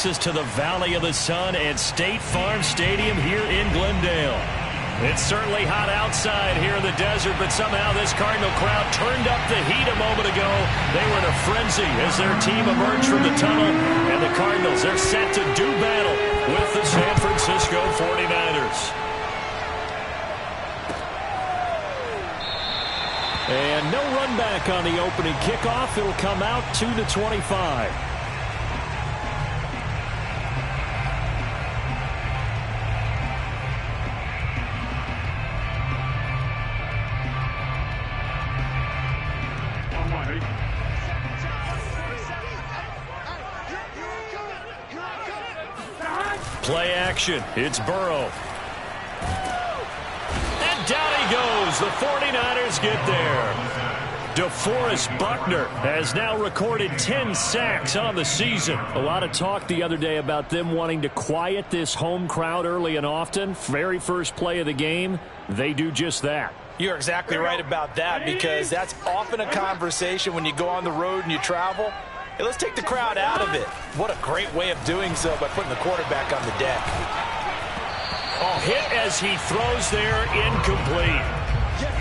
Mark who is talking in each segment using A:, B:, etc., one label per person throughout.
A: takes us to the Valley of the Sun at State Farm Stadium here in Glendale. It's certainly hot outside here in the desert, but somehow this Cardinal crowd turned up the heat a moment ago. They were in a frenzy as their team emerged from the tunnel, and the Cardinals, they're set to do battle with the San Francisco 49ers. And no run back on the opening kickoff. It'll come out to the 25. Play action. It's Burrow. And down he goes. The 49ers get there. DeForest Buckner has now recorded 10 sacks on the season. A lot of talk the other day about them wanting to quiet this home crowd early and often. Very first play of the game, they do just that.
B: You're exactly right about that, because that's often a conversation when you go on the road and you travel. Hey, let's take the crowd out of it. What a great way of doing so by putting the quarterback on the deck.
A: Oh, hit as he throws there, incomplete.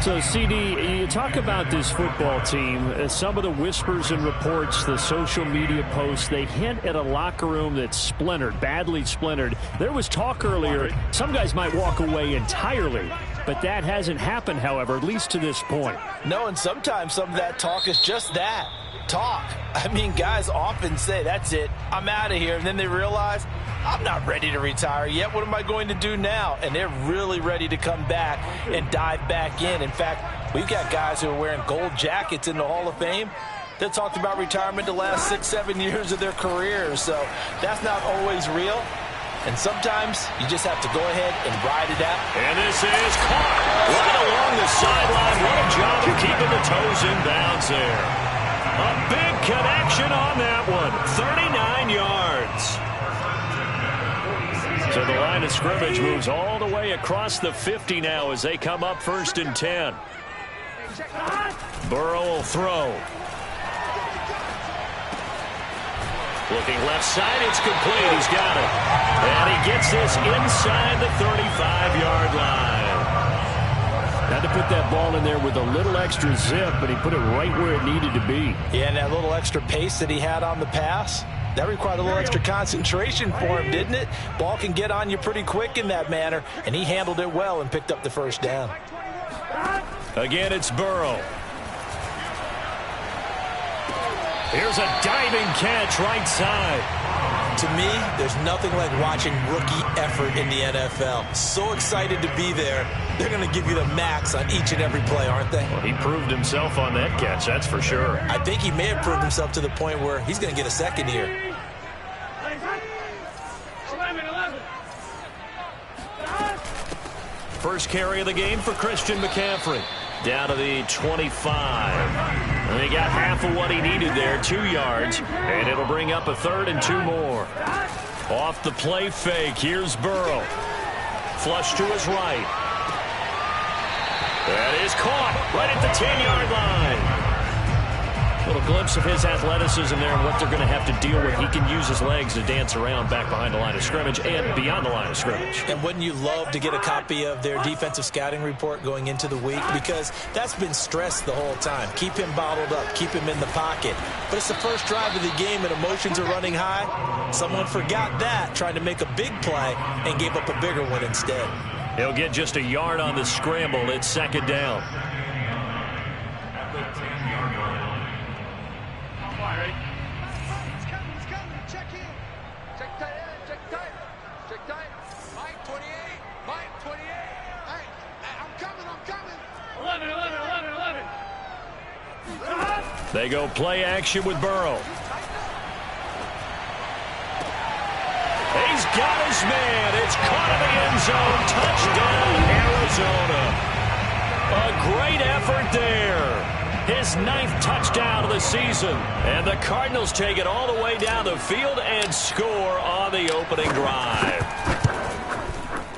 A: So, CD, you talk about this football team, some of the whispers and reports, the social media posts, they hint at a locker room that's splintered, badly splintered. There was talk earlier, some guys might walk away entirely, but that hasn't happened, however, at least to this point.
B: No, and sometimes some of that talk is just that. Talk. I mean, guys often say, that's it, I'm out of here, and then they realize, I'm not ready to retire yet. What am I going to do now? And they're really ready to come back and dive back in. In fact, we've got guys who are wearing gold jackets in the Hall of Fame that talked about retirement the last 6-7 years of their careers. So that's not always real. And sometimes you just have to go ahead and ride it out.
A: And this is caught right along the sideline. What a job of keeping the toes in bounds there. A big connection on that one. 39 yards. So the line of scrimmage moves all the way across the 50 now as they come up 1st and 10. Burrow will throw. Looking left side, it's complete. He's got it. And he gets this inside the 35-yard line. Had to put that ball in there with a little extra zip, but he put it right where it needed to be.
B: Yeah, and that little extra pace that he had on the pass, that required a little extra concentration for him, didn't it? Ball can get on you pretty quick in that manner, and he handled it well and picked up the first down.
A: Again, it's Burrow. Here's a diving catch right side.
C: To me, there's nothing like watching rookie effort in the NFL. So excited to be there. They're going to give you the max on each and every play, aren't they?
A: Well, he proved himself on that catch, that's for sure.
C: I think he may have proved himself to the point where he's going to get a second here.
A: First carry of the game for Christian McCaffrey. Down to the 25. And he got half of what he needed there, 2 yards. And it'll bring up a 3rd and 2 more. Off the play fake, here's Burrow. Flush to his right. That is caught right at the 10-yard line. A little glimpse of his athleticism there and what they're going to have to deal with. He can use his legs to dance around back behind the line of scrimmage and beyond the line of scrimmage.
C: And wouldn't you love to get a copy of their defensive scouting report going into the week? Because that's been stressed the whole time. Keep him bottled up. Keep him in the pocket. But it's the first drive of the game and emotions are running high. Someone forgot that, trying to make a big play and gave up a bigger one instead.
A: He'll get just a yard on the scramble. It's 2nd down. They go play action with Burrow. He's got his man. It's caught in the end zone. Touchdown, Arizona. A great effort there. His 9th touchdown of the season. And the Cardinals take it all the way down the field and score on the opening drive.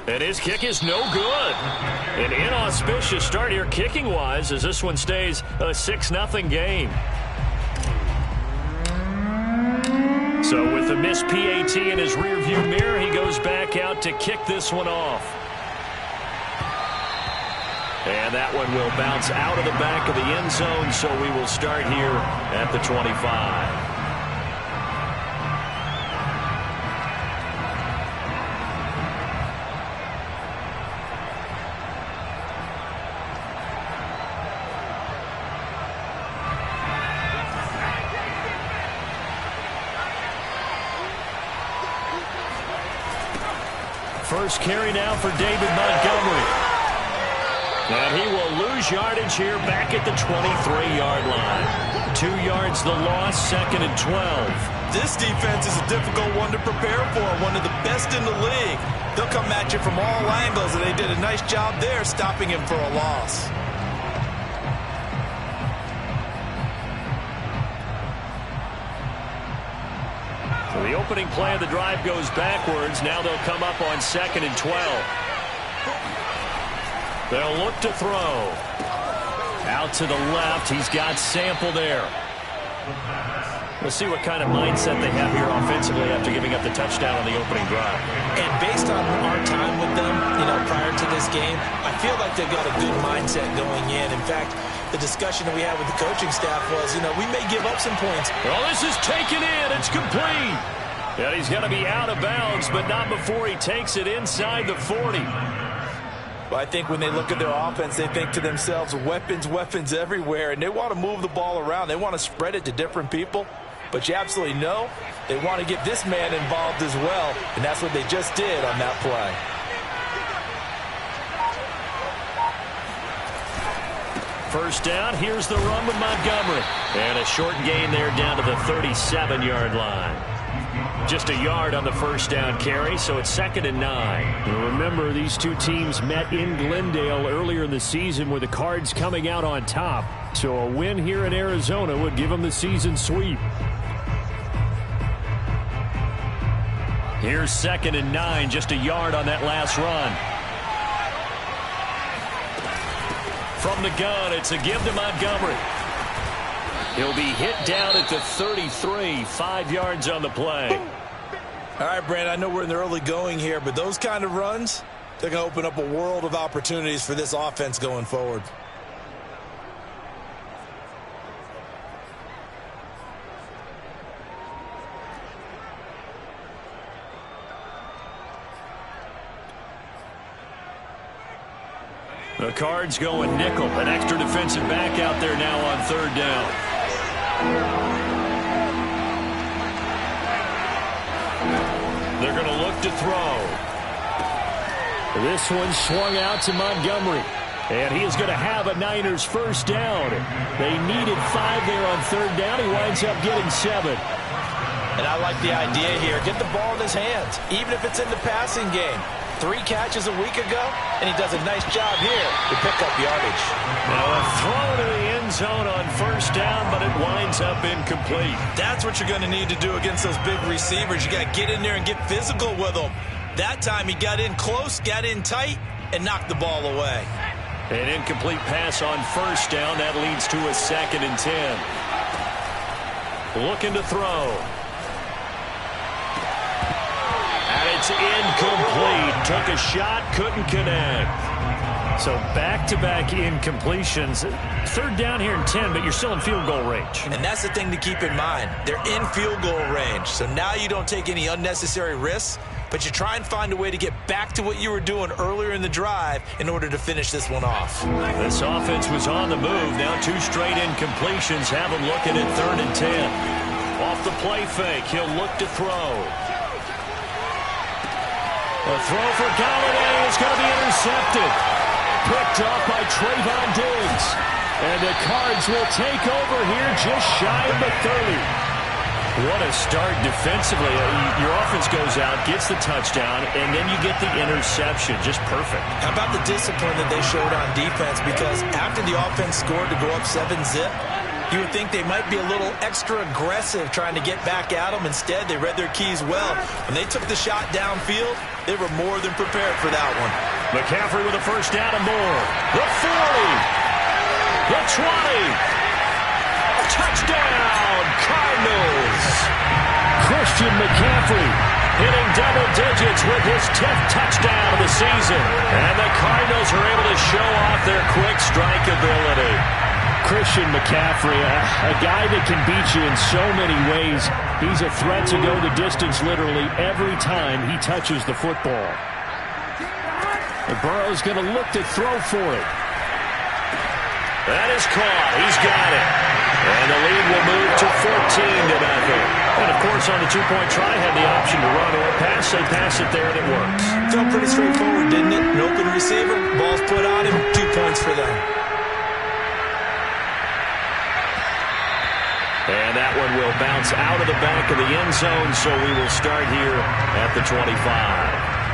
A: And his kick is no good. An inauspicious start here kicking-wise as this one stays a 6-0 game. So with the missed PAT in his rearview mirror, he goes back out to kick this one off. And that one will bounce out of the back of the end zone, so we will start here at the 25. First carry now for David Montgomery. And he will lose yardage here back at the 23-yard line. 2 yards the loss, 2nd and 12.
C: This defense is a difficult one to prepare for, one of the best in the league. They'll come at you from all angles, and they did a nice job there stopping him for a loss.
A: So the opening play of the drive goes backwards. Now they'll come up on 2nd and 12. They'll look to throw. Out to the left. He's got Sample there. We'll see what kind of mindset they have here offensively after giving up the touchdown on the opening drive.
C: And based on our time with them, prior to this game, I feel like they've got a good mindset going in. In fact, the discussion that we had with the coaching staff was, we may give up some points.
A: Well, this is taken in. It's complete. And he's going to be out of bounds, but not before he takes it inside the 40.
B: Well, I think when they look at their offense, they think to themselves, weapons, weapons everywhere, and they want to move the ball around. They want to spread it to different people. But you absolutely know they want to get this man involved as well, and that's what they just did on that play.
A: First down, here's the run with Montgomery. And a short gain there down to the 37-yard line. Just a yard on the first down carry, so it's 2nd and 9. And remember, these two teams met in Glendale earlier in the season with the Cards coming out on top. So a win here in Arizona would give them the season sweep. Here's 2nd and 9, just a yard on that last run. From the gun, it's a give to Montgomery. He'll be hit down at the 33, 5 yards on the play.
C: All right, Brandon, I know we're in the early going here, but those kind of runs, they're going to open up a world of opportunities for this offense going forward.
A: The Cards going nickel. An extra defensive back out there now on 3rd down. They're going to look to throw. This one swung out to Montgomery. And he is going to have a Niners first down. They needed 5 there on 3rd down. He winds up getting 7.
B: And I like the idea here. Get the ball in his hands, even if it's in the passing game. 3 catches a week ago, and he does a nice job here to pick up yardage.
A: Now a throw to the end zone on first down, but it winds up incomplete.
C: That's what you're going to need to do against those big receivers. You got to get in there and get physical with them. That time he got in close, got in tight, and knocked the ball away.
A: An incomplete pass on first down. That leads to a 2nd and 10. Looking to throw. It's incomplete. Took a shot, couldn't connect. So back-to-back incompletions. 3rd down here and 10, but you're still in field goal range.
C: And that's the thing to keep in mind. They're in field goal range. So now you don't take any unnecessary risks, but you try and find a way to get back to what you were doing earlier in the drive in order to finish this one off.
A: This offense was on the move. Now 2 straight incompletions have them looking at 3rd and 10. Off the play fake, he'll look to throw. A throw for Galladay is going to be intercepted. Picked off by Trayvon Diggs. And the Cards will take over here just shy of the 30. What a start defensively. Your offense goes out, gets the touchdown, and then you get the interception. Just perfect.
C: How about the discipline that they showed on defense? Because after the offense scored to go up 7-zip, you would think they might be a little extra aggressive trying to get back at them. Instead, they read their keys well. When they took the shot downfield, they were more than prepared for that one.
A: McCaffrey with a first down and more. The 40. The 20. Touchdown, Cardinals. Christian McCaffrey hitting double digits with his 10th touchdown of the season. And the Cardinals are able to show off their quick strike ability. Christian McCaffrey, a guy that can beat you in so many ways. He's a threat to go the distance literally every time he touches the football. And Burrow's going to look to throw for it. That is caught. He's got it. And the lead will move to 14-0. And, of course, on the two-point try, had the option to run or pass. They pass it there, and it works.
C: Felt pretty straightforward, didn't it? An open receiver, ball's put on him, 2 points for them.
A: And that one will bounce out of the back of the end zone, so we will start here at the 25.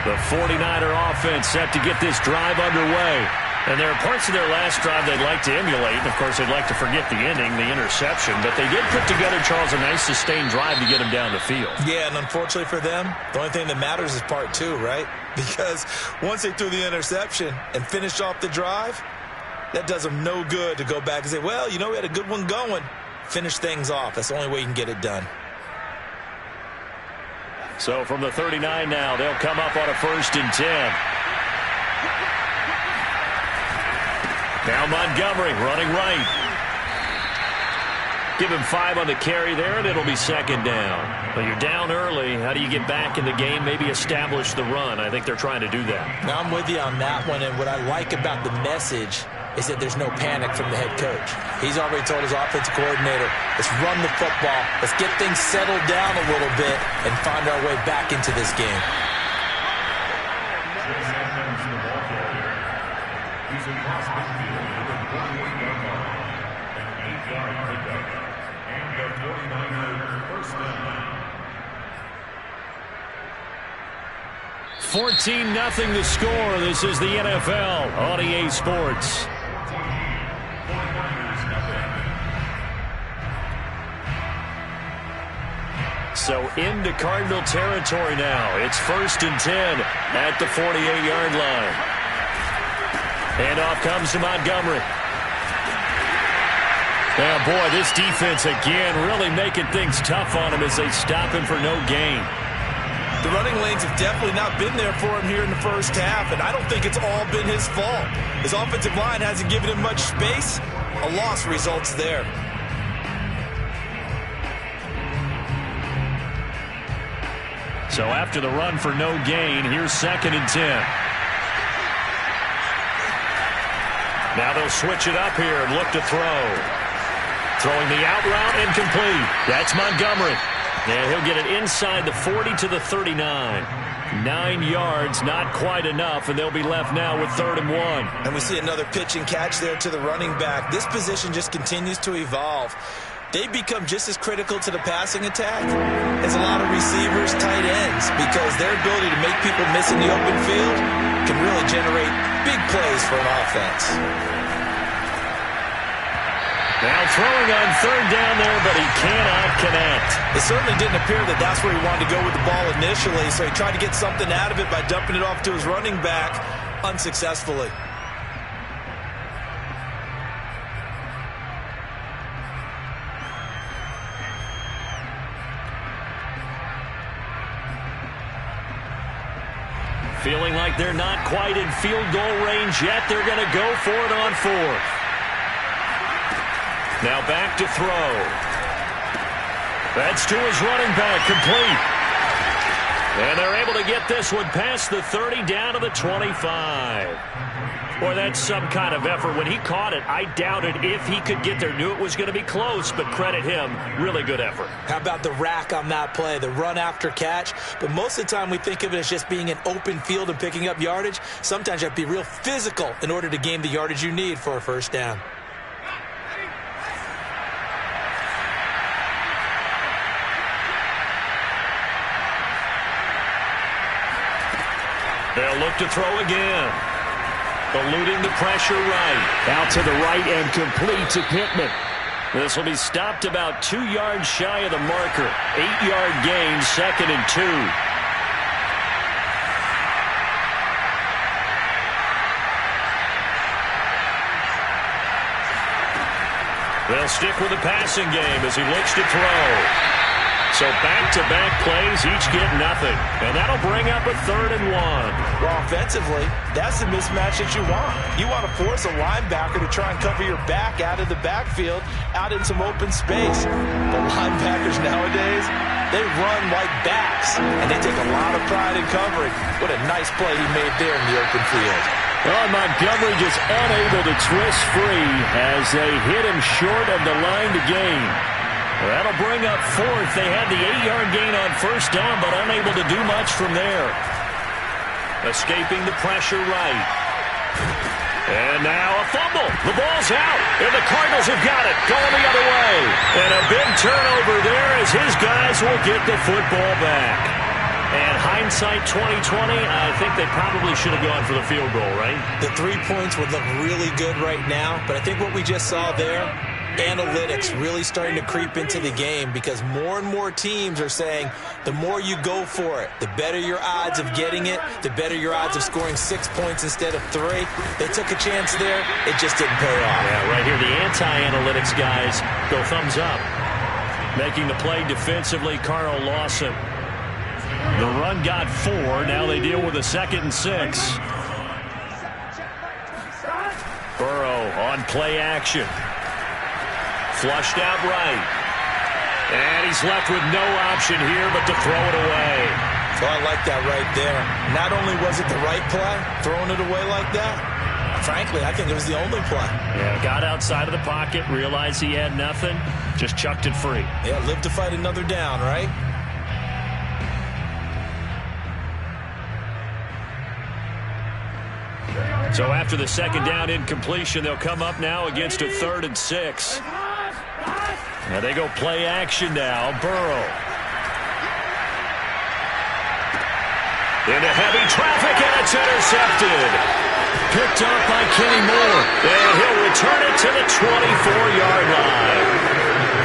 A: The 49er offense set to get this drive underway. And there are parts of their last drive they'd like to emulate. And, of course, they'd like to forget the ending, the interception. But they did put together, Charles, a nice sustained drive to get them down the field.
C: Yeah, and unfortunately for them, the only thing that matters is part 2, right? Because once they threw the interception and finished off the drive, that does them no good to go back and say, well, you know, we had a good one going. Finish things off. That's the only way you can get it done.
A: So from the 39 now, they'll come up on a 1st and 10. Now Montgomery running right. Give him 5 on the carry there, and it'll be 2nd down. But you're down early. How do you get back in the game, maybe establish the run? I think they're trying to do that.
C: Now I'm with you on that one, and what I like about the message is that there's no panic from the head coach. He's already told his offensive coordinator, let's run the football, let's get things settled down a little bit and find our way back into this game.
A: $14-0 the score. This is the NFL on EA Sports. So into Cardinal territory now. It's 1st and 10 at the 48-yard line. And off comes to Montgomery. Now, boy, this defense again really making things tough on him as they stop him for no gain.
C: The running lanes have definitely not been there for him here in the first half, and I don't think it's all been his fault. His offensive line hasn't given him much space. A loss results there.
A: So after the run for no gain, here's 2nd and 10. Now they'll switch it up here and look to throw. Throwing the out route incomplete. That's Montgomery. And he'll get it inside the 40 to the 39. 9 yards, not quite enough, and they'll be left now with 3rd and 1.
C: And we see another pitch and catch there to the running back. This position just continues to evolve. They become just as critical to the passing attack as a lot of receivers, tight ends, because their ability to make people miss in the open field can really generate big plays for an offense.
A: Now throwing on 3rd down there, but he cannot connect.
C: It certainly didn't appear that that's where he wanted to go with the ball initially, so he tried to get something out of it by dumping it off to his running back unsuccessfully.
A: Feeling like they're not quite in field goal range yet. They're going to go for it on 4th. Now back to throw. That's to his running back, complete. And they're able to get this one past the 30 down to the 25. Boy, that's some kind of effort. When he caught it, I doubted if he could get there. Knew it was going to be close, but credit him. Really good effort.
C: How about the rack on that play, the run after catch? But most of the time we think of it as just being an open field and picking up yardage. Sometimes you have to be real physical in order to gain the yardage you need for a first down.
A: They'll look to throw again. Eluding the pressure right. Out to the right and complete to Pittman. This will be stopped about 2 yards shy of the marker. 8-yard gain, 2nd and 2. They'll stick with the passing game as he looks to throw. So back-to-back plays, each get nothing. And that'll bring up a 3rd and 1.
B: Well, offensively, that's the mismatch that you want. You want to force a linebacker to try and cover your back out of the backfield, out in some open space. The linebackers nowadays, they run like backs, and they take a lot of pride in covering. What a nice play he made there in the open field.
A: Well, Montgomery just unable to twist free as they hit him short of the line to gain. That'll bring up 4th. They had the 8-yard gain on first down, but unable to do much from there. Escaping the pressure right. And now a fumble. The ball's out, and the Cardinals have got it. Going the other way. And a big turnover there as his guys will get the football back. And hindsight 2020, I think they probably should have gone for the field goal, right?
C: The 3 points would look really good right now, but I think what we just saw there, analytics really starting to creep into the game because more and more teams are saying the more you go for it, the better your odds of getting it, the better your odds of scoring 6 points instead of 3. They took a chance there. It just didn't pay off.
A: Yeah, right here, the anti-analytics guys go thumbs up. Making the play defensively, Carl Lawson. The run got 4. Now they deal with a 2nd and 6. Burrow on play action. Flushed out right. And he's left with no option here but to throw it away.
C: Oh, I like that right there. Not only was it the right play, throwing it away like that, frankly, I think it was the only play.
A: Yeah, got outside of the pocket, realized he had nothing, just chucked it free.
C: Yeah, live to fight another down, right?
A: So after the 2nd down incompletion, they'll come up now against a 3rd and 6. Now they go play action now. Burrow. Into heavy traffic, and it's intercepted. Picked up by Kenny Moore. And he'll return it to the 24-yard line.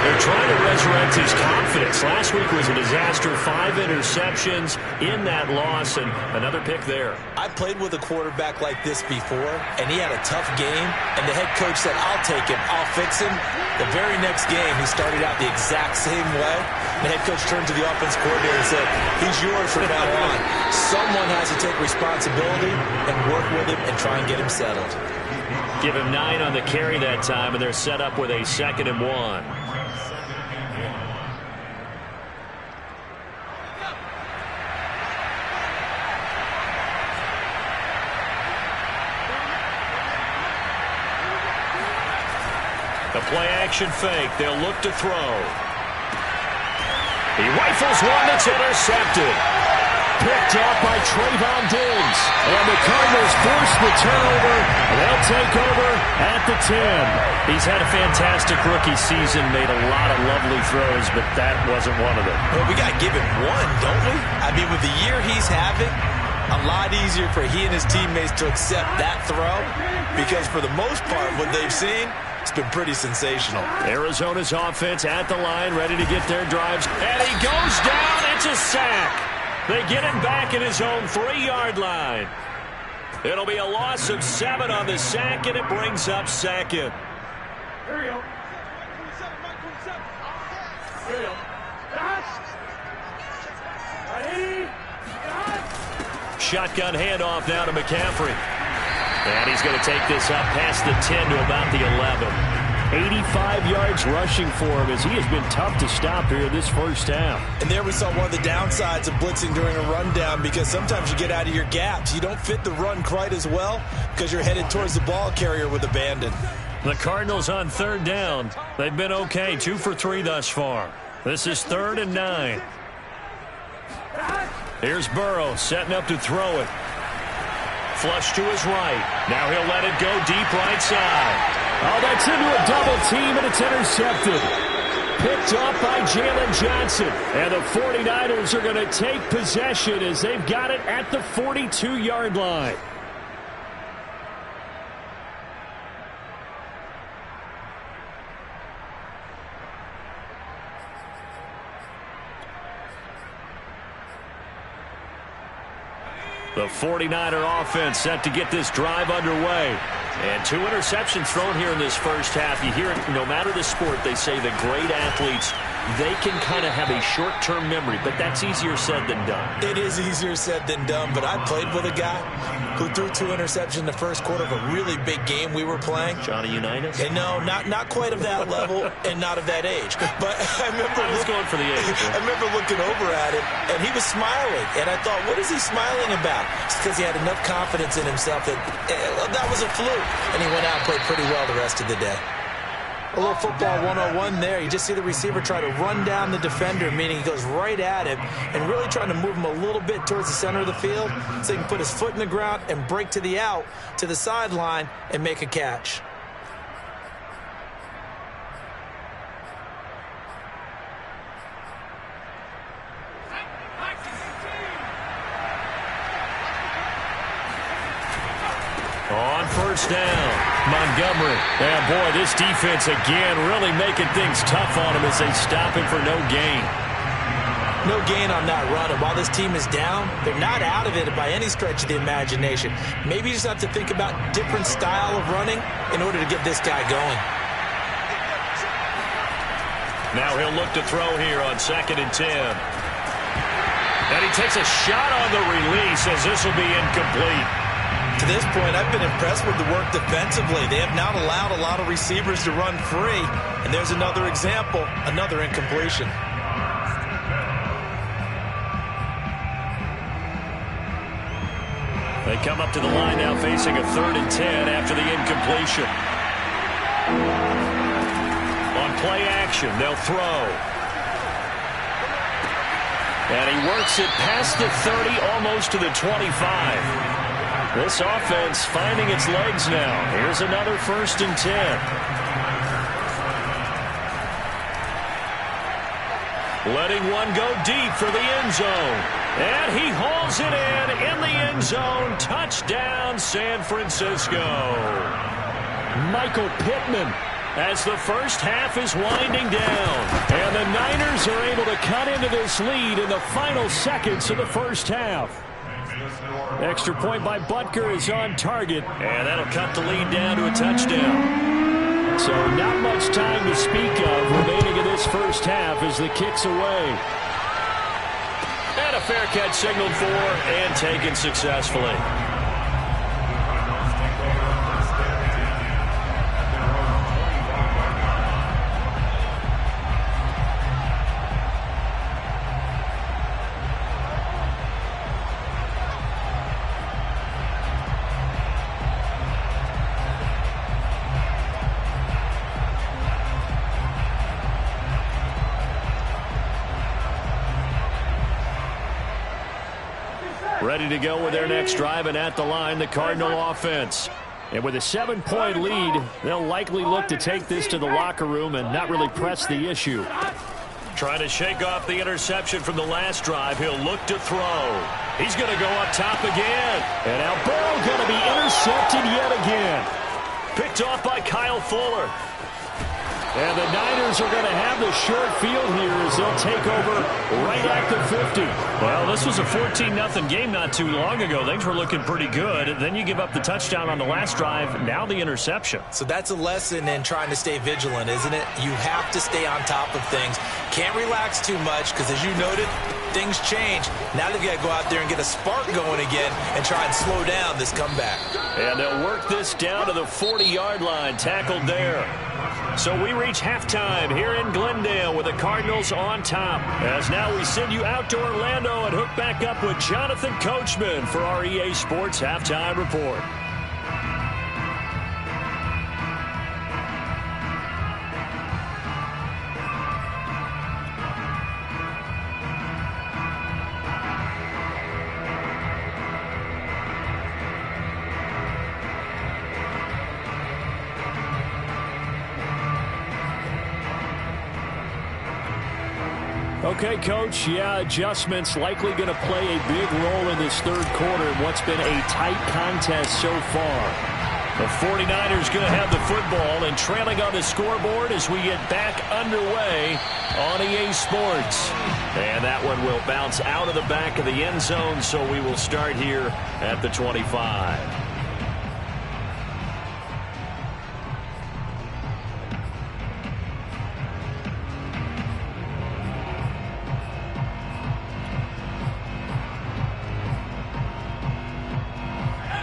A: They're trying to resurrect his confidence. Last week was a disaster. 5 interceptions in that loss, and another pick there.
C: I played with a quarterback like this before, and he had a tough game, and the head coach said, I'll take him, I'll fix him. The very next game, he started out the exact same way. The head coach turned to the offense coordinator and said, he's yours from now on. Someone has to take responsibility and work with him and try and get him settled.
A: Give him 9 on the carry that time, and they're set up with a 2nd and 1. The play-action fake. They'll look to throw. He rifles one that's intercepted. Picked up by Trayvon Diggs. And the Cardinals force the turnover. They'll take over at the 10. He's had a fantastic rookie season. Made a lot of lovely throws, but that wasn't one of them.
C: Well, we got to give him one, don't we? I mean, with the year he's having, a lot easier for he and his teammates to accept that throw because for the most part, what they've seen, it's been pretty sensational.
A: Arizona's offense at the line, ready to get their drives. And he goes down. It's a sack. They get him back at his own 3-yard line. It'll be a loss of 7 on the sack, and it brings up 2nd. There you go. Shotgun handoff now to McCaffrey. And he's going to take this up past the 10 to about the 11. 85 yards rushing for him as he has been tough to stop here this first half.
C: And there we saw one of the downsides of blitzing during a rundown, because sometimes you get out of your gaps. You don't fit the run quite as well because you're headed towards the ball carrier with abandon.
A: The Cardinals on third down. They've been okay, 2 for 3 thus far. This is 3rd and 9. Here's Burrow setting up to throw it. Flush to his right. Now he'll let it go deep right side. Oh, that's into a double team, and it's intercepted. Picked off by Jalen Johnson. And the 49ers are going to take possession as they've got it at the 42-yard line. The 49er offense set to get this drive underway. And 2 interceptions thrown here in this first half. You hear it, no matter the sport, they say that great athletes, they can kind of have a short-term memory, but that's easier said than done.
C: It is easier said than done, but I played with a guy who threw 2 interceptions in the first quarter of a really big game we were playing.
A: Johnny Unitas?
C: And no, not quite of that level and not of that age. But I was
A: going for the age.
C: I remember looking over at it, and he was smiling. And I thought, what is he smiling about? It's because he had enough confidence in himself that that was a fluke. And he went out and played pretty well the rest of the day. A little football 101 there. You just see the receiver try to run down the defender, meaning he goes right at him and really trying to move him a little bit towards the center of the field so he can put his foot in the ground and break to the out, to the sideline, and make a catch.
A: On first down, Montgomery. And boy, this defense again really making things tough on him as they stop him for no gain.
C: No gain on that run. And while this team is down, they're not out of it by any stretch of the imagination. Maybe you just have to think about different style of running in order to get this guy going.
A: Now he'll look to throw here on 2nd and 10. And he takes a shot on the release as this will be incomplete.
C: To this point, I've been impressed with the work defensively. They have not allowed a lot of receivers to run free. And there's another example, another incompletion.
A: They come up to the line now facing a 3rd and 10 after the incompletion. On play action, they'll throw. And he works it past the 30, almost to the 25. This offense finding its legs now. Here's another 1st and 10. Letting one go deep for the end zone. And he hauls it in the end zone. Touchdown, San Francisco. Michael Pittman as the first half is winding down. And the Niners are able to cut into this lead in the final seconds of the first half. Extra point by Butker is on target, and that'll cut the lead down to a touchdown. So not much time to speak of remaining in this first half as the kick's away. And a fair catch signaled for and taken successfully. Ready to go with their next drive, and at the line, the Cardinal offense. And with a 7-point lead, they'll likely look to take this to the locker room and not really press the issue. Trying to shake off the interception from the last drive. He'll look to throw. He's going to go up top again. And now Burrow going to be intercepted yet again. Picked off by Kyle Fuller. And the Niners are going to have the short field here as they'll take over right at the 50. Well, this was a 14-0 game not too long ago. Things were looking pretty good. And then you give up the touchdown on the last drive. Now the interception.
C: So that's a lesson in trying to stay vigilant, isn't it? You have to stay on top of things. Can't relax too much because, as you noted, things change. Now they've got to go out there and get a spark going again and try and slow down this comeback.
A: And they'll work this down to the 40-yard line, tackled there. So we reach halftime here in Glendale with the Cardinals on top. As now we send you out to Orlando and hook back up with Jonathan Coachman for our EA Sports Halftime Report. Okay, Coach, adjustments likely going to play a big role in this third quarter in what's been a tight contest so far. The 49ers going to have the football and trailing on the scoreboard as we get back underway on EA Sports. And that one will bounce out of the back of the end zone, so we will start here at the 25.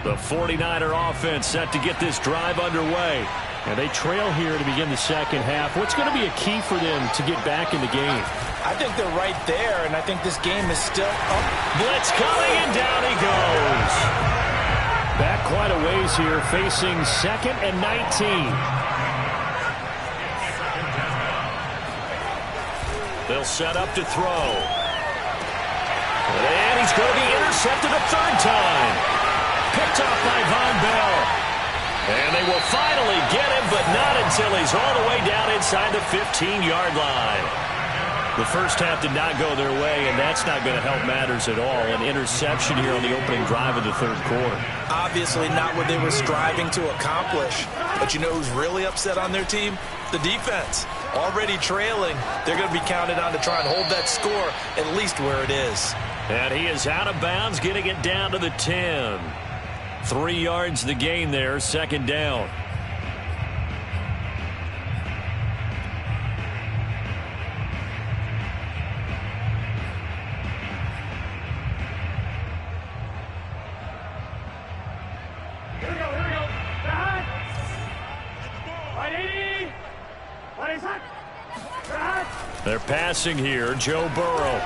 A: The 49er offense set to get this drive underway. And they trail here to begin the second half. What's going to be a key for them to get back in the game?
B: I think they're right there, and I think this game is still up.
A: Blitz coming, and down he goes. Back quite a ways here, facing 2nd and 19. They'll set up to throw. And he's going to be intercepted a third time. Picked off by Von Bell. And they will finally get him, but not until he's all the way down inside the 15-yard line. The first half did not go their way, and that's not going to help matters at all. An interception here on the opening drive of the third quarter.
C: Obviously not what they were striving to accomplish. But you know who's really upset on their team? The defense. Already trailing. They're going to be counted on to try and hold that score at least where it is.
A: And he is out of bounds, getting it down to the 10. 3 yards the gain there, second down.
D: Here we go. Back. 180. 180.
A: They're passing here, Joe Burrow.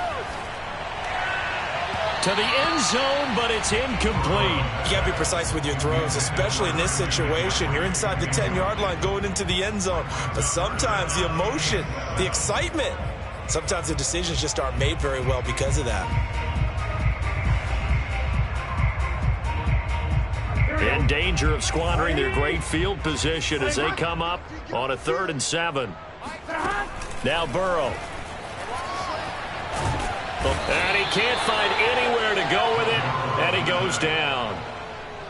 A: To the end zone, but it's incomplete.
C: You got to be precise with your throws, especially in this situation. You're inside the 10-yard line going into the end zone. But sometimes the emotion, the excitement, sometimes the decisions just aren't made very well because of that.
A: In danger of squandering their great field position as they come up on a 3rd and 7. Now Burrow. And he can't find anywhere to go with it, and he goes down.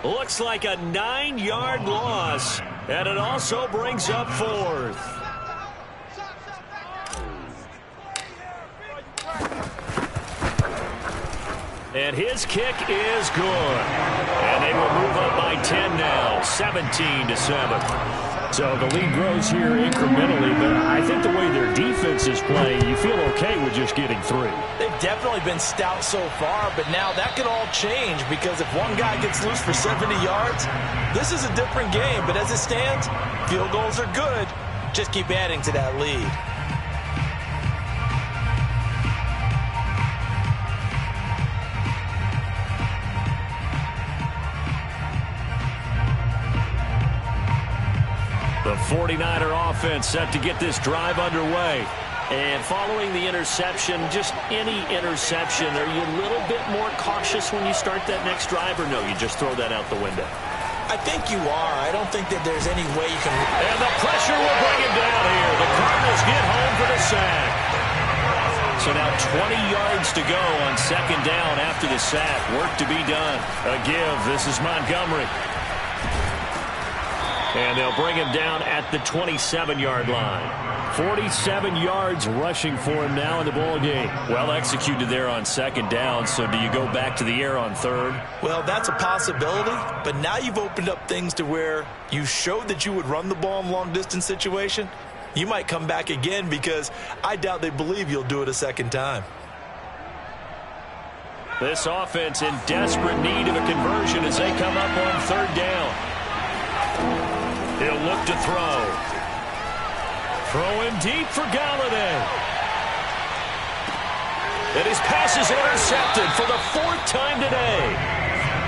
A: Looks like a 9-yard loss, and it also brings up 4th. And his kick is good. And they will move up by 10 now, 17-7. So the lead grows here incrementally, but I think the way their defense is playing, you feel okay with just getting 3.
B: They've definitely been stout so far, but now that could all change because if one guy gets loose for 70 yards, this is a different game. But as it stands, field goals are good. Just keep adding to that lead.
A: The 49er offense set to get this drive underway. And following the interception, just any interception, are you a little bit more cautious when you start that next drive, or no, you just throw that out the window?
C: I think you are. I don't think that there's any way you can...
A: And the pressure will bring him down here. The Cardinals get home for the sack. So now 20 yards to go on second down after the sack. Work to be done. A give. This is Montgomery. And they'll bring him down at the 27-yard line. 47 yards rushing for him now in the ball game. Well executed there on second down. So do you go back to the air on third?
C: Well, that's a possibility. But now you've opened up things to where you showed that you would run the ball in long-distance situation. You might come back again because I doubt they believe you'll do it a second time.
A: This offense in desperate need of a conversion as they come up on third down. He'll look to throw. Throwing deep for Galladay. And his pass is intercepted for the 4th time today.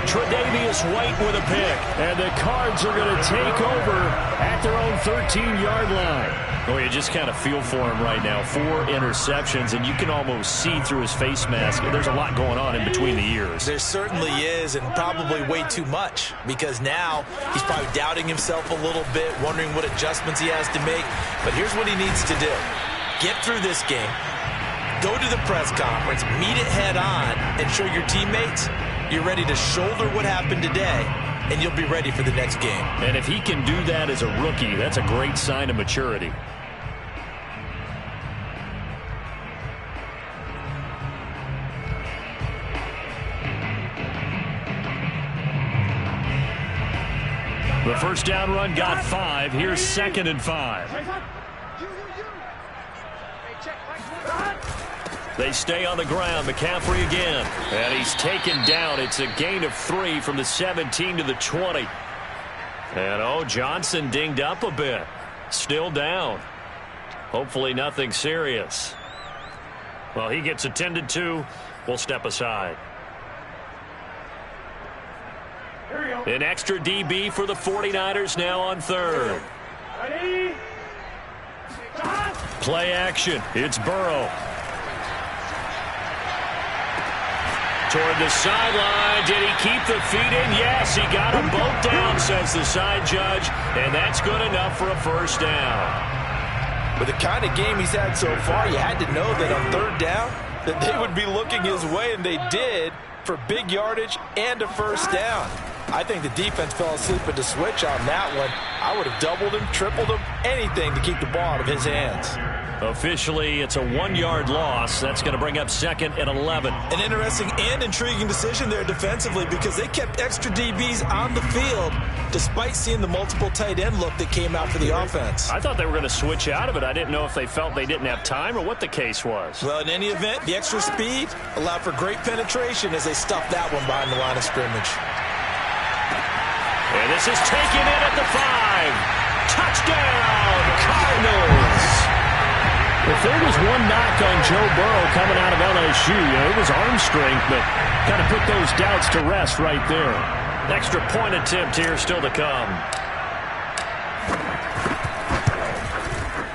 A: Tre'Davious White with a pick. And the Cards are going to take over at their own 13-yard line. Oh, you just kind of feel for him right now. 4 interceptions, and you can almost see through his face mask. There's a lot going on in between the ears.
C: There certainly is, and probably way too much, because now he's probably doubting himself a little bit, wondering what adjustments he has to make. But here's what he needs to do. Get through this game, go to the press conference, meet it head on, and show your teammates you're ready to shoulder what happened today, and you'll be ready for the next game.
A: And if he can do that as a rookie, that's a great sign of maturity. The first down run got 5. Here's 2nd and 5. They stay on the ground. McCaffrey again. And he's taken down. It's a gain of 3 from the 17 to the 20. And, Johnson dinged up a bit. Still down. Hopefully nothing serious. Well, he gets attended to. We'll step aside. An extra DB for the 49ers now on third. Play action. It's Burrow. Toward the sideline. Did he keep the feet in? Yes, he got them both down, says the side judge. And that's good enough for a first down.
B: With the kind of game he's had so far, you had to know that on third down that they would be looking his way, and they did, for big yardage and a first down. I think the defense fell asleep at the switch on that one. I would have doubled him, tripled him, anything to keep the ball out of his hands.
A: Officially, it's a 1-yard loss. That's going to bring up 2nd and 11.
C: An interesting and intriguing decision there defensively, because they kept extra DBs on the field despite seeing the multiple tight end look that came out for the offense.
A: I thought they were going to switch out of it. I didn't know if they felt they didn't have time or what the case was.
C: Well, in any event, the extra speed allowed for great penetration as they stuffed that one behind the line of scrimmage.
A: And this is taken in at the 5. Touchdown, Cardinals. If there was one knock on Joe Burrow coming out of LSU, it was arm strength, but kind of put those doubts to rest right there. Extra point attempt here still to come.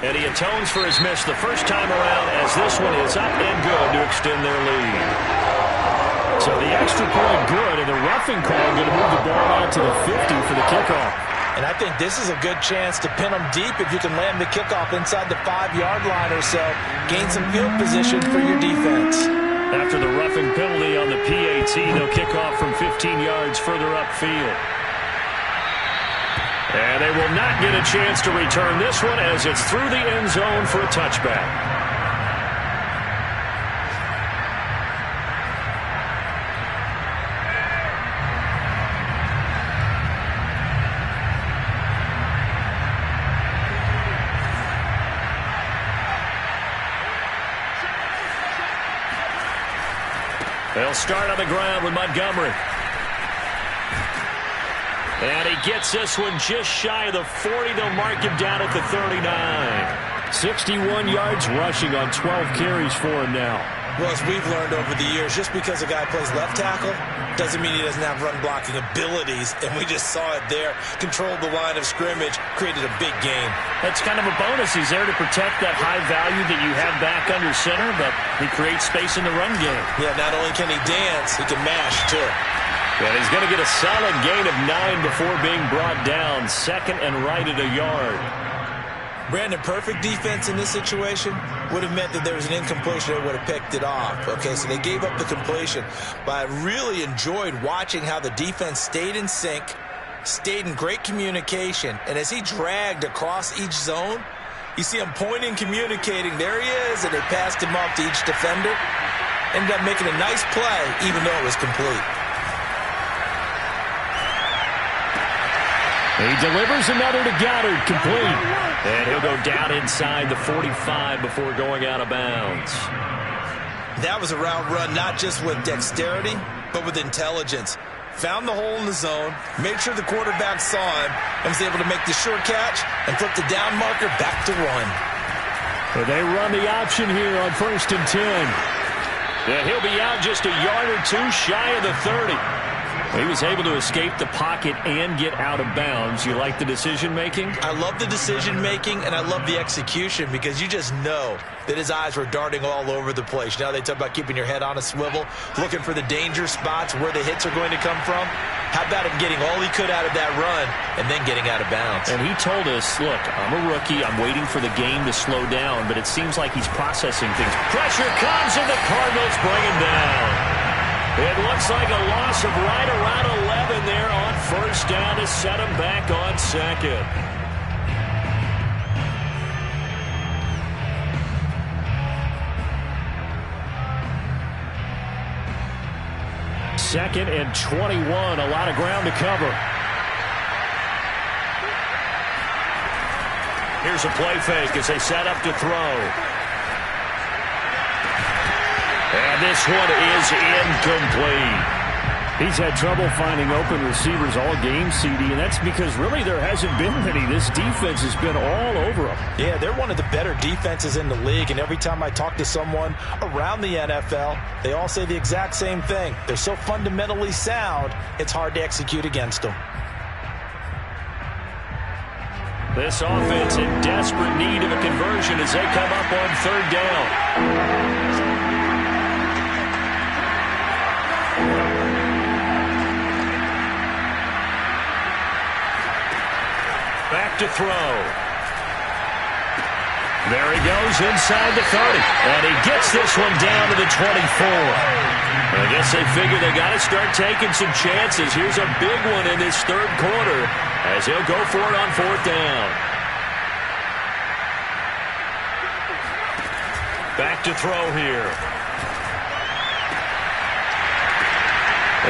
A: And he atones for his miss the first time around, as this one is up and good to extend their lead. So the extra point good, and the roughing call going to move the ball out to the 50 for the kickoff.
B: And I think this is a good chance to pin them deep if you can land the kickoff inside the 5-yard line or so. Gain some field position for your defense.
A: After the roughing penalty on the PAT, they'll kick off from 15 yards further upfield. And they will not get a chance to return this one as it's through the end zone for a touchback. They'll start on the ground with Montgomery. And he gets this one just shy of the 40. They'll mark him down at the 39. 61 yards rushing on 12 carries for him now.
C: Well, as we've learned over the years, just because a guy plays left tackle doesn't mean he doesn't have run-blocking abilities, and we just saw it there. Controlled the line of scrimmage, created a big game.
A: That's kind of a bonus. He's there to protect that high value that you have back under center, but he creates space in the run game.
C: Yeah, not only can he dance, he can mash, too.
A: And he's going to get a solid gain of 9 before being brought down. 2nd and right at a yard.
C: Brandon, perfect defense in this situation would have meant that there was an incompletion. They would have picked it off. Okay, so they gave up the completion. But I really enjoyed watching how the defense stayed in sync, stayed in great communication. And as he dragged across each zone, you see him pointing, communicating. There he is, and they passed him off to each defender. Ended up making a nice play, even though it was complete.
A: He delivers another to Goddard, complete. And he'll go down inside the 45 before going out of bounds.
C: That was a route run not just with dexterity, but with intelligence. Found the hole in the zone, made sure the quarterback saw him, and was able to make the short catch and flip the down marker back to run.
A: Well, they run the option here on 1st and 10. Yeah, he'll be out just a yard or two shy of the 30. He was able to escape the pocket and get out of bounds. You like the decision-making?
C: I love the decision-making, and I love the execution because you just know that his eyes were darting all over the place. Now they talk about keeping your head on a swivel, looking for the danger spots where the hits are going to come from. How about him getting all he could out of that run and then getting out of bounds?
A: And he told us, look, I'm a rookie. I'm waiting for the game to slow down, but it seems like he's processing things. Pressure comes, and the Cardinals bring him down. It looks like a loss of right around 11 there on 1st down to set him back on 2nd. Second and 21, a lot of ground to cover. Here's a play fake as they set up to throw. And this one is incomplete. He's had trouble finding open receivers all game, CD, and that's because really there hasn't been many. This defense has been all over them.
B: Yeah, they're one of the better defenses in the league, and every time I talk to someone around the NFL, they all say the exact same thing. They're so fundamentally sound, it's hard to execute against them.
A: This offense in desperate need of a conversion as they come up on 3rd down. Back to throw. There he goes inside the 30. And he gets this one down to the 24. I guess they figure they got to start taking some chances. Here's a big one in this 3rd quarter as he'll go for it on 4th down. Back to throw here.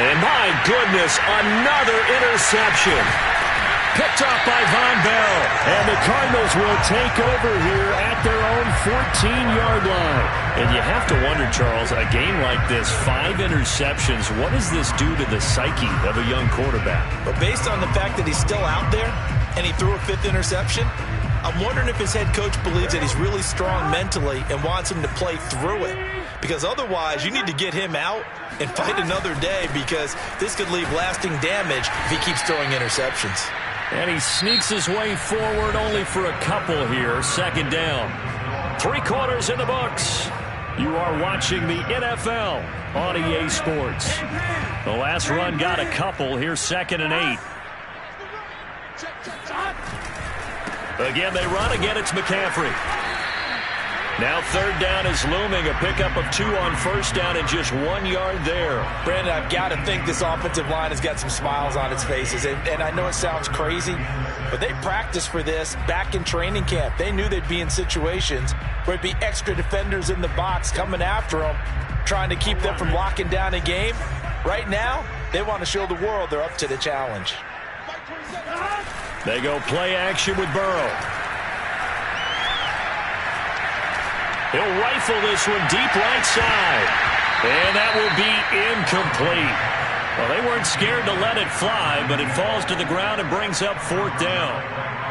A: And my goodness, another interception. Picked off by Von Bell. And the Cardinals will take over here at their own 14-yard line. And you have to wonder, Charles, a game like this, 5 interceptions, what does this do to the psyche of a young quarterback?
C: But based on the fact that he's still out there and he threw a 5th interception, I'm wondering if his head coach believes that he's really strong mentally and wants him to play through it. Because otherwise, you need to get him out and fight another day because this could leave lasting damage if he keeps throwing interceptions.
A: And he sneaks his way forward only for a couple here. 2nd down. 3 quarters in the books. You are watching the NFL on EA Sports. The last run got a couple. Here's 2nd and 8. Again, they run. Again, it's McCaffrey. Now 3rd down is looming. A pickup of 2 on 1st down and just 1 yard there.
B: Brandon, I've got to think this offensive line has got some smiles on its faces. And I know it sounds crazy, but they practiced for this back in training camp. They knew they'd be in situations where it'd be extra defenders in the box coming after them, trying to keep them from locking down a game. Right now, they want to show the world they're up to the challenge.
A: They go play action with Burrow. He'll rifle this one deep right side. And that will be incomplete. Well, they weren't scared to let it fly, but it falls to the ground and brings up 4th down.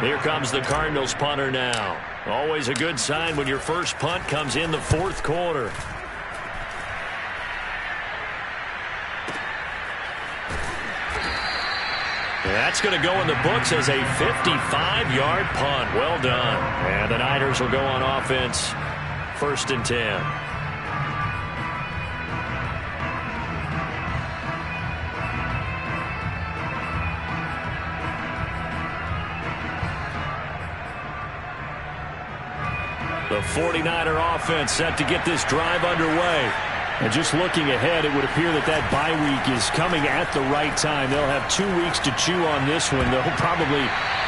A: Here comes the Cardinals punter now. Always a good sign when your first punt comes in the 4th quarter. That's going to go in the books as a 55-yard punt. Well done. And the Niners will go on offense. 1st and 10. The 49er offense set to get this drive underway. And just looking ahead, it would appear that that bye week is coming at the right time. They'll have 2 weeks to chew on this one. They'll probably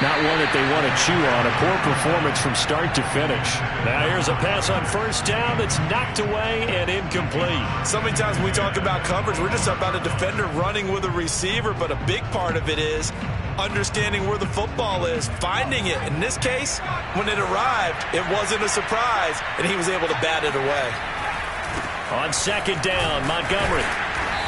A: not one that they want to chew on. A poor performance from start to finish. Now here's a pass on 1st down that's knocked away and incomplete.
C: So many times when we talk about coverage, we're just about a defender running with a receiver, but a big part of it is understanding where the football is, finding it. In this case, when it arrived, it wasn't a surprise, and he was able to bat it away.
A: On second down, Montgomery.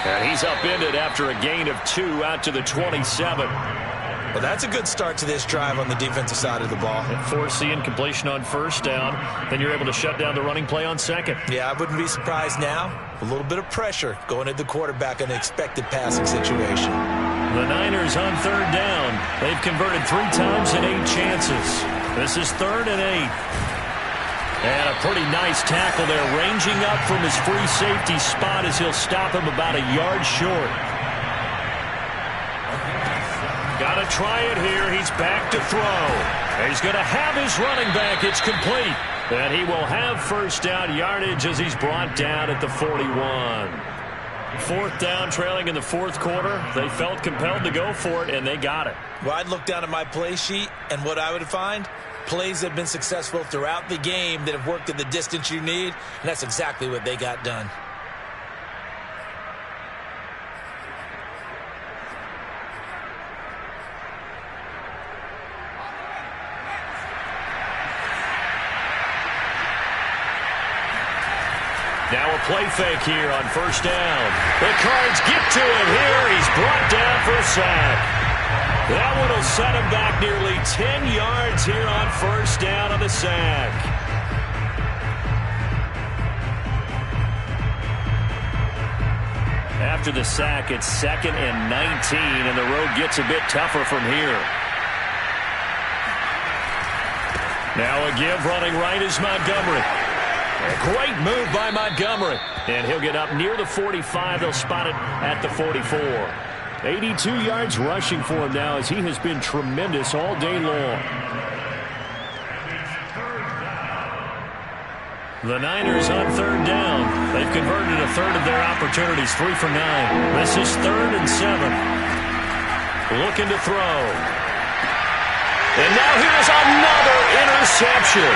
A: And he's upended after a gain of 2 out to the 27.
C: Well, that's a good start to this drive on the defensive side of the ball.
A: Force the incompletion on first down. Then you're able to shut down the running play on second.
C: Yeah, I wouldn't be surprised now. A little bit of pressure going at the quarterback in an expected passing situation.
A: The Niners on third down. They've converted 3 times in 8 chances. This is 3rd and 8. And a pretty nice tackle there, ranging up from his free safety spot as he'll stop him about a yard short. Got to try it here. He's back to throw. And he's going to have his running back. It's complete. And he will have first down yardage as he's brought down at the 41. 4th down, trailing in the 4th quarter. They felt compelled to go for it, and they got it.
C: Well, I'd look down at my play sheet, and what I would find, plays that have been successful throughout the game that have worked at the distance you need, and that's exactly what they got done.
A: Now a play fake here on first down. The Cards get to him here. He's brought down for a sack. That one will set him back nearly 10 yards here on first down on the sack. After the sack, it's 2nd and 19, and the road gets a bit tougher from here. Now a give running right is Montgomery. A great move by Montgomery. And he'll get up near the 45. They'll spot it at the 44. 82 yards rushing for him now as he has been tremendous all day long. The Niners on third down. They've converted a third of their opportunities, 3 for 9. This is 3rd and 7. Looking to throw. And now here's another interception.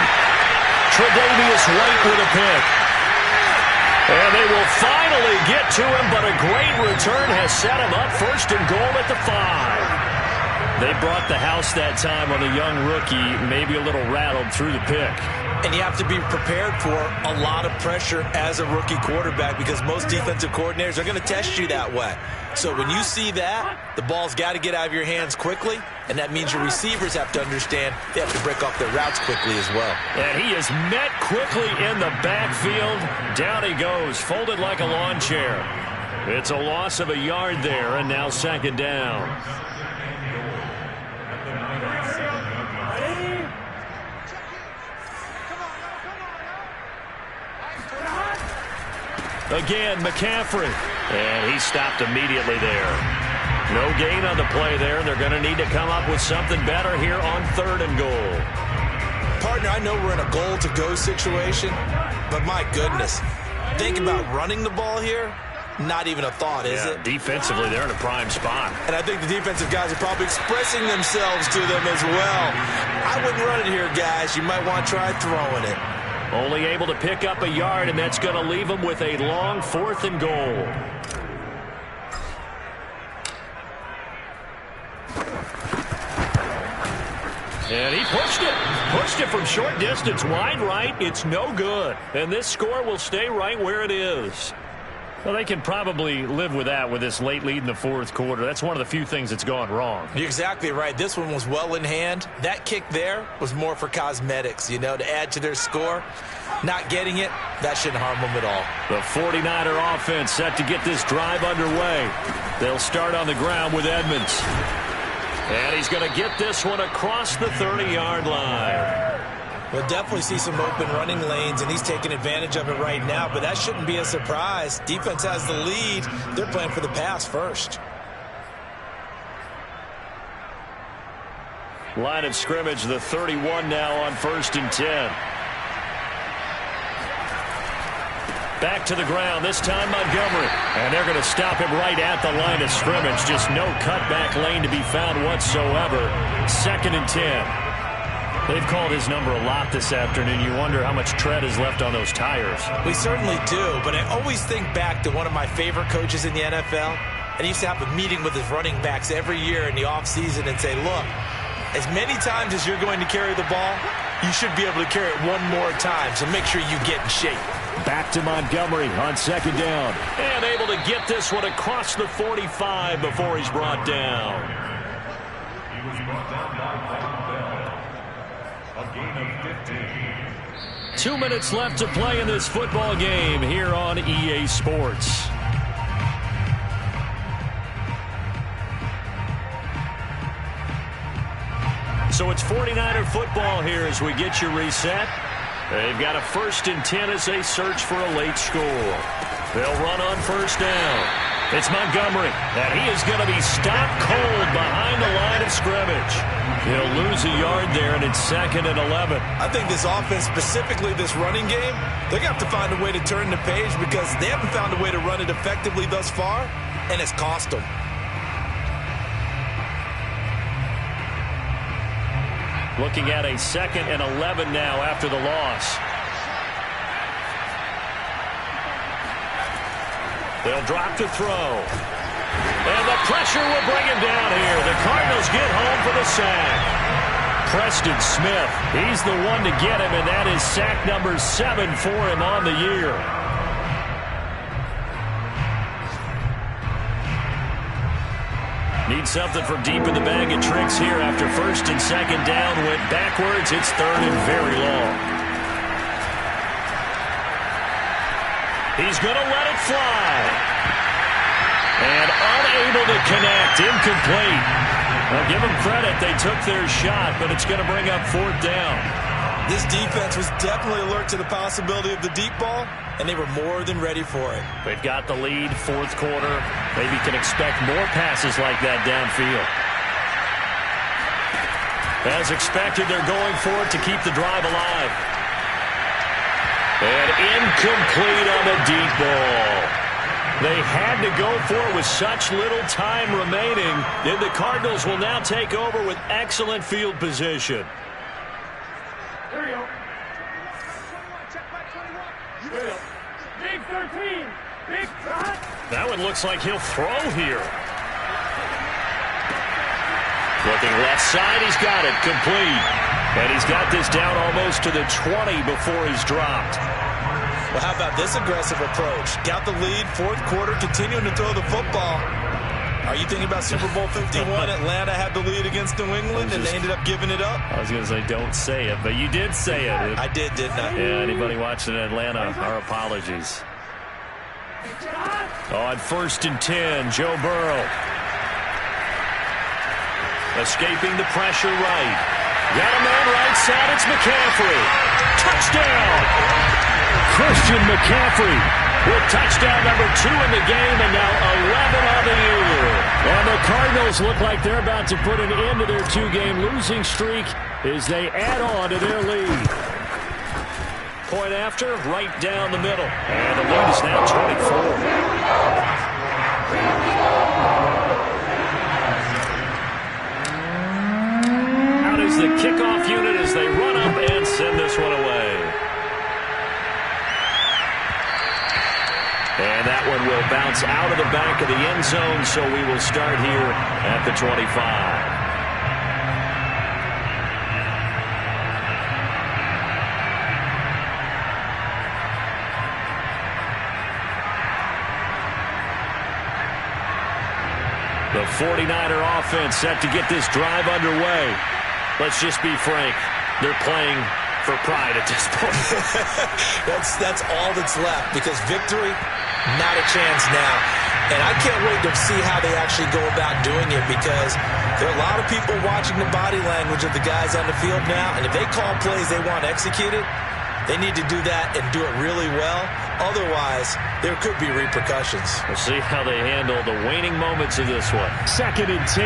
A: Tre'Davious White with a pick. And they will finally get to him, but a great return has set him up 1st and goal at the 5. They brought the house that time on the young rookie, maybe a little rattled through the pick.
C: And you have to be prepared for a lot of pressure as a rookie quarterback because most defensive coordinators are going to test you that way. So when you see that, the ball's got to get out of your hands quickly, and that means your receivers have to understand they have to break off their routes quickly as well.
A: And he is met quickly in the backfield. Down he goes, folded like a lawn chair. It's a loss of a yard there, and now 2nd down. Again, McCaffrey. And he stopped immediately there. No gain on the play there. They're going to need to come up with something better here on 3rd and goal.
C: Partner, I know we're in a goal-to-go situation, but my goodness. Think about running the ball here. Not even a thought, is it?
A: Defensively, they're in a prime spot.
C: And I think the defensive guys are probably expressing themselves to them as well. I wouldn't run it here, guys. You might want to try throwing it.
A: Only able to pick up a yard, and that's going to leave him with a long 4th and goal. And he pushed it from short distance, wide right. It's no good. And this score will stay right where it is. Well, they can probably live with that with this late lead in the 4th quarter. That's one of the few things that's gone wrong.
C: You're exactly right. This one was well in hand. That kick there was more for cosmetics, to add to their score. Not getting it, that shouldn't harm them at all.
A: The 49er offense set to get this drive underway. They'll start on the ground with Edmonds. And he's going to get this one across the 30-yard line.
C: We'll definitely see some open running lanes, and he's taking advantage of it right now, but that shouldn't be a surprise. Defense has the lead. They're playing for the pass first.
A: Line of scrimmage, the 31 now on 1st and 10. Back to the ground, this time Montgomery. And they're going to stop him right at the line of scrimmage. Just no cutback lane to be found whatsoever. 2nd and 10. They've called his number a lot this afternoon. You wonder how much tread is left on those tires.
C: We certainly do, but I always think back to one of my favorite coaches in the NFL. And he used to have a meeting with his running backs every year in the offseason and say, look, as many times as you're going to carry the ball, you should be able to carry it one more time, so make sure you get in shape.
A: Back to Montgomery on second down.
E: And able to get this one across the 45 before he's brought down.
F: He was brought down by a gain of 15.
A: 2 minutes left to play in this football game here on EA Sports. So it's 49er football here as we get you reset. They've got a 1st and 10 as they search for a late score. They'll run on first down. It's Montgomery, and he is going to be stopped cold behind the line of scrimmage. He'll lose a yard there, and it's 2nd and 11.
C: I think this offense, specifically this running game, they're going to have to find a way to turn the page because they haven't found a way to run it effectively thus far, and it's cost them.
A: Looking at a 2nd and 11 now after the loss. They'll drop to throw. And the pressure will bring him down here. The Cardinals get home for the sack. Preston Smith, he's the one to get him, and that is sack number 7 for him on the year. Need something from deep in the bag of tricks here after 1st and 2nd down. Went backwards. It's 3rd and very long. He's going to let it fly. And unable to connect. Incomplete. Well, give them credit. They took their shot, but it's going to bring up 4th down.
C: This defense was definitely alert to the possibility of the deep ball, and they were more than ready for it.
A: They've got the lead, 4th quarter. Maybe can expect more passes like that downfield. As expected, they're going for it to keep the drive alive. And incomplete on the deep ball. They had to go for it with such little time remaining. And the Cardinals will now take over with excellent field position.
D: Here we go. Big 13. Big shot.
A: That one looks like he'll throw here. Looking left side, he's got it complete. And he's got this down almost to the 20 before he's dropped.
C: Well, how about this aggressive approach? Got the lead, 4th quarter, continuing to throw the football. Are you thinking about Super Bowl 51? Atlanta had the lead against New England, and they ended up giving it up?
A: I was going to say don't say it, but you did say it.
C: I did, didn't I?
A: Yeah, anybody watching in Atlanta, our apologies. On 1st and 10, Joe Burrow. Escaping the pressure right. Got a man right side, it's McCaffrey. Touchdown! Christian McCaffrey with touchdown number 2 in the game, and now 11 on the year. And the Cardinals look like they're about to put an end to their 2-game losing streak as they add on to their lead. Point after, right down the middle. And the lead is now 24. Out is the kickoff unit as they run up and send this one away. And that one will bounce out of the back of the end zone, so we will start here at the 25. The 49er offense set to get this drive underway. Let's just be frank, they're playing for pride at this point.
C: That's all that's left, because victory, not a chance now. And I can't wait to see how they actually go about doing it, because there are a lot of people watching the body language of the guys on the field now, and if they call plays they want executed, they need to do that and do it really well. Otherwise, there could be repercussions.
A: We'll see how they handle the waning moments of this one. 2nd and 10.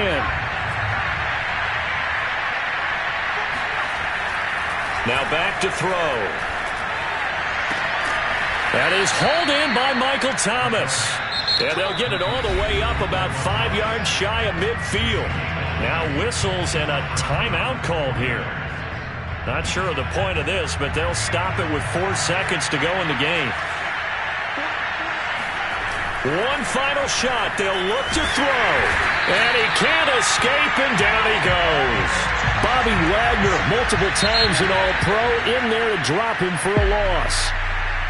A: Now back to throw. That is hauled in by Michael Thomas. And they'll get it all the way up about 5 yards shy of midfield. Now whistles and a timeout called here. Not sure of the point of this, but they'll stop it with 4 seconds to go in the game. One final shot. They'll look to throw. And he can't escape, and down he goes. Bobby Wagner, multiple times an All-Pro, in there to drop him for a loss.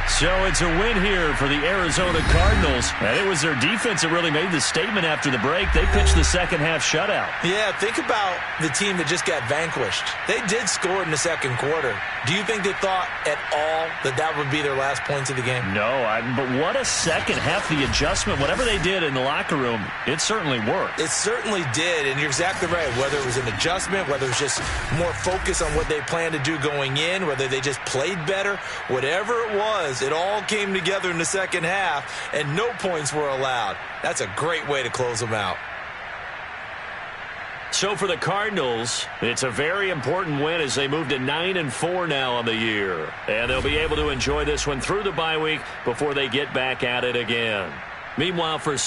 A: So it's a win here for the Arizona Cardinals. And it was their defense that really made the statement after the break. They pitched the second half shutout.
C: Yeah, think about the team that just got vanquished. They did score in the second quarter. Do you think they thought at all that that would be their last points of the game?
A: No, but what a second half. The adjustment, whatever they did in the locker room, it certainly worked.
C: It certainly did, and you're exactly right. Whether it was an adjustment, whether it was just more focus on what they planned to do going in, whether they just played better, whatever it was, it all came together in the second half, and no points were allowed. That's a great way to close them out.
A: So for the Cardinals, it's a very important win as they move to 9-4 now on the year. And they'll be able to enjoy this one through the bye week before they get back at it again. Meanwhile, for